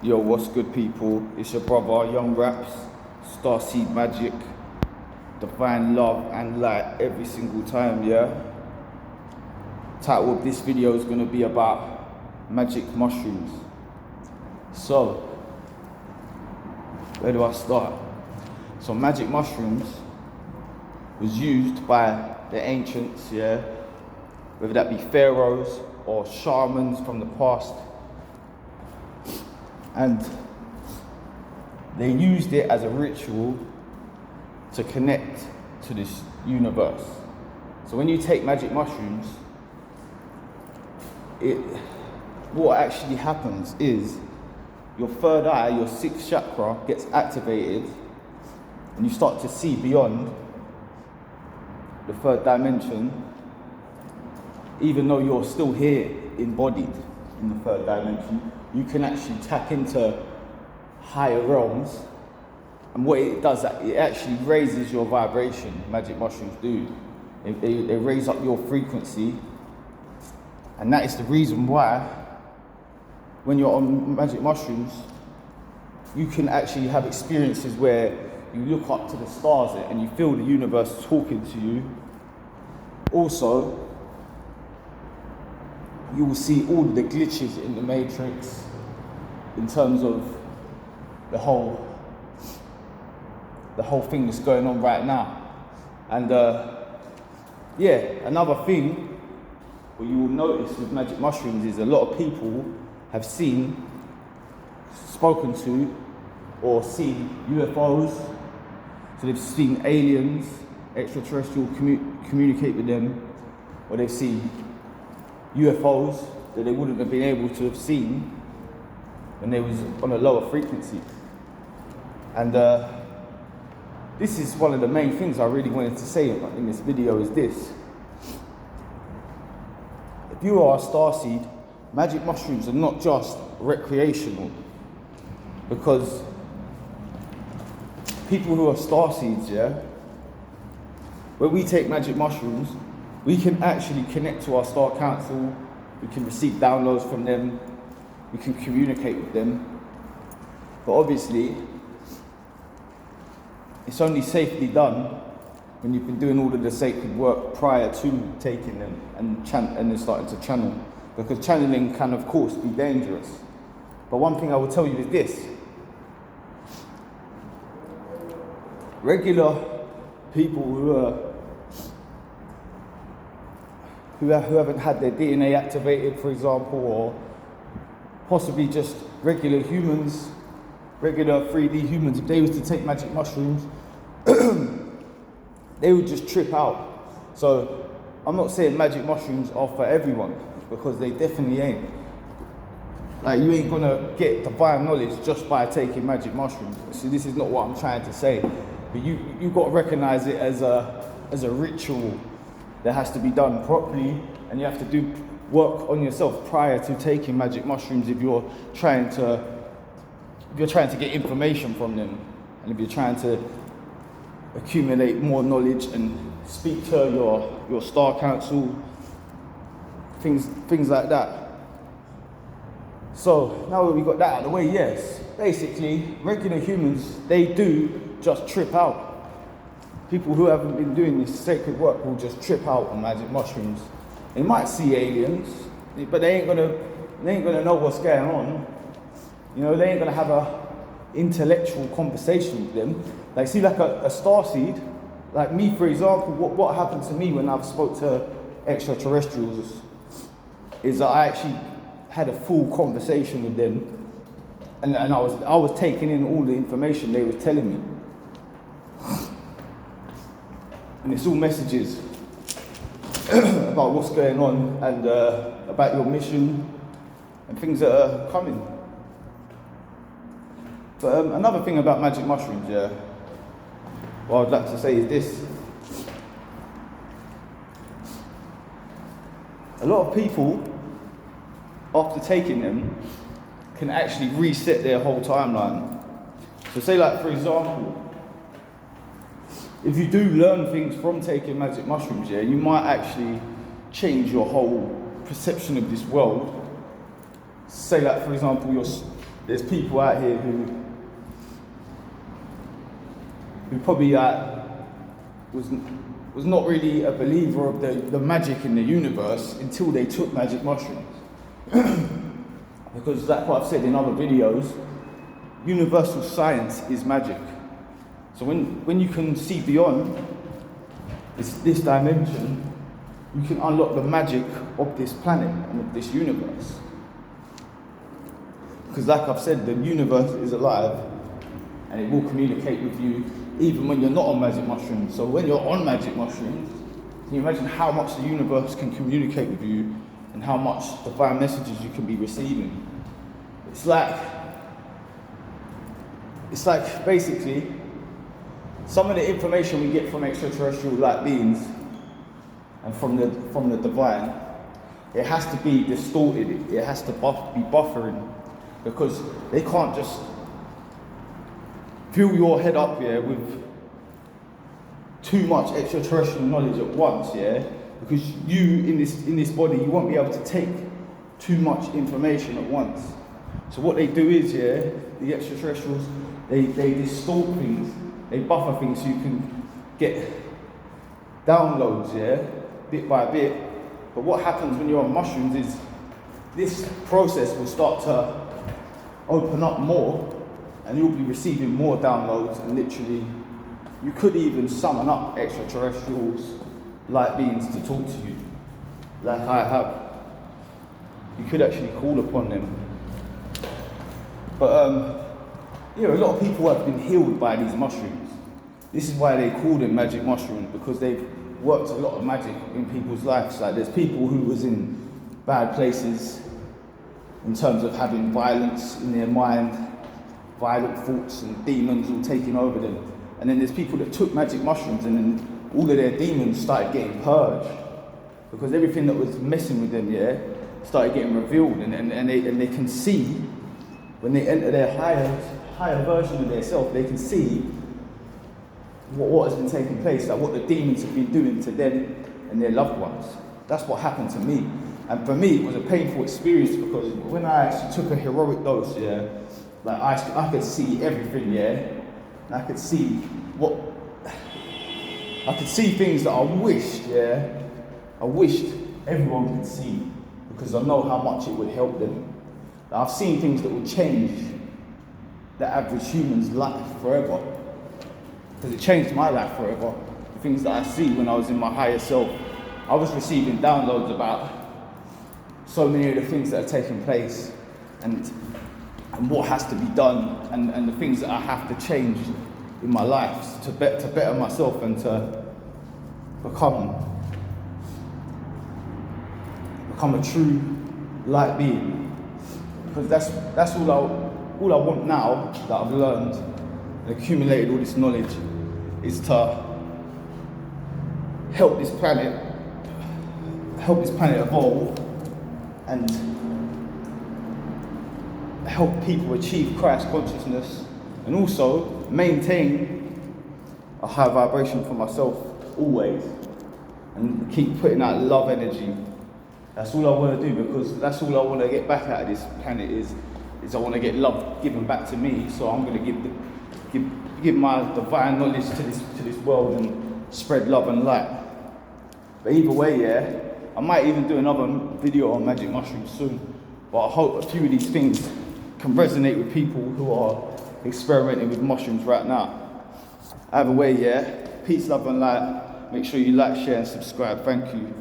Yo, what's good, people? It's your brother, Young Raps, Starseed Magic, Divine Love and Light every single time, yeah? Title of this video is going to be about magic mushrooms. So, where do I start? So, magic mushrooms was used by the ancients, yeah? Whether that be pharaohs or shamans from the past. And they used it as a ritual to connect to this universe. So when you take magic mushrooms, what actually happens is your third eye, your sixth chakra, gets activated and you start to see beyond the third dimension, even though you're still here embodied in the third dimension. You can actually tap into higher realms, and what it does, it actually raises your vibration. Magic mushrooms do. They raise up your frequency, and that is the reason why when you're on magic mushrooms, you can actually have experiences where you look up to the stars and you feel the universe talking to you. Also, you will see all the glitches in the matrix in terms of the whole thing that's going on right now. And another thing what you will notice with magic mushrooms is a lot of people have seen, spoken to, or seen UFOs. So they've seen aliens, extraterrestrial communicate with them, or they've seen UFOs that they wouldn't have been able to have seen when they was on a lower frequency. And this is one of the main things I really wanted to say in this video is this. If you are a starseed, magic mushrooms are not just recreational, because people who are starseeds, yeah, when we take magic mushrooms, we can actually connect to our star council, we can receive downloads from them, we can communicate with them. But obviously, it's only safely done when you've been doing all of the sacred work prior to taking them and then starting to channel. Because channeling can, of course, be dangerous. But one thing I will tell you is this. Regular people who haven't had their DNA activated, for example, or possibly just regular humans, regular 3D humans, if they was to take magic mushrooms, they would just trip out. So I'm not saying magic mushrooms are for everyone, because they definitely ain't. Like, you ain't gonna get divine knowledge just by taking magic mushrooms. So this is not what I'm trying to say. But you got to recognize it as a ritual that has to be done properly, and you have to do work on yourself prior to taking magic mushrooms if you're trying to get information from them, and if you're trying to accumulate more knowledge and speak to your star council, things like that. So now that we got that out of the way, yes, basically regular humans, they do just trip out. People who haven't been doing this sacred work will just trip out on magic mushrooms. They might see aliens, but they ain't gonna know what's going on. You know, they ain't gonna have a intellectual conversation with them. Like, see, like a starseed, like me, for example, what happened to me when I've spoke to extraterrestrials is that I actually had a full conversation with them, and I was taking in all the information they were telling me. And it's all messages about what's going on and about your mission and things that are coming. But another thing about magic mushrooms, yeah, what I'd like to say is this. A lot of people, after taking them, can actually reset their whole timeline. So say, like, for example, if you do learn things from taking magic mushrooms, yeah, you might actually change your whole perception of this world. Say, like, for example, there's people out here who probably was not really a believer of the magic in the universe until they took magic mushrooms. Because like what I've said in other videos, universal science is magic. So when you can see beyond this dimension, you can unlock the magic of this planet and of this universe. Because like I've said, the universe is alive and it will communicate with you even when you're not on magic mushrooms. So when you're on magic mushrooms, can you imagine how much the universe can communicate with you and how much divine messages you can be receiving? It's like basically some of the information we get from extraterrestrial light beings and from the divine, it has to be distorted, it has to be buffering, because they can't just fill your head up with too much extraterrestrial knowledge at once, because you in this body, you won't be able to take too much information at once. So what they do is, the extraterrestrials, they distort things, they buffer things so you can get downloads, bit by bit. But what happens when you're on mushrooms is this process will start to open up more and you'll be receiving more downloads, and literally you could even summon up extraterrestrials, light beings to talk to you, like I have. You could actually call upon them. But a lot of people have been healed by these mushrooms. This is why they call them magic mushrooms, because they've worked a lot of magic in people's lives. Like there's people who was in bad places in terms of having violence in their mind, violent thoughts and demons all taking over them. And then there's people that took magic mushrooms and then all of their demons started getting purged, because everything that was messing with them, started getting revealed, and they can see, when they enter their higher version of their self, they can see what has been taking place, like what the demons have been doing to them and their loved ones. That's what happened to me. And for me, it was a painful experience, because when I actually took a heroic dose, like I could see everything, and I could see things that I wished everyone could see, because I know how much it would help them. I've seen things that will change the average human's life forever, because it changed my life forever. The things that I see when I was in my higher self, I was receiving downloads about so many of the things that are taking place and what has to be done, and the things that I have to change in my life to better myself and to become a true light being. Because that's all I want now that I've learned and accumulated all this knowledge, is to help this planet evolve and help people achieve Christ consciousness, and also maintain a high vibration for myself always, and keep putting out love energy. That's all I want to do, because that's all I want to get back out of this planet is I want to get love given back to me. So I'm going to give my divine knowledge to this world and spread love and light. But either way, I might even do another video on magic mushrooms soon. But I hope a few of these things can resonate with people who are experimenting with mushrooms right now. Either way, peace, love and light. Make sure you like, share and subscribe. Thank you.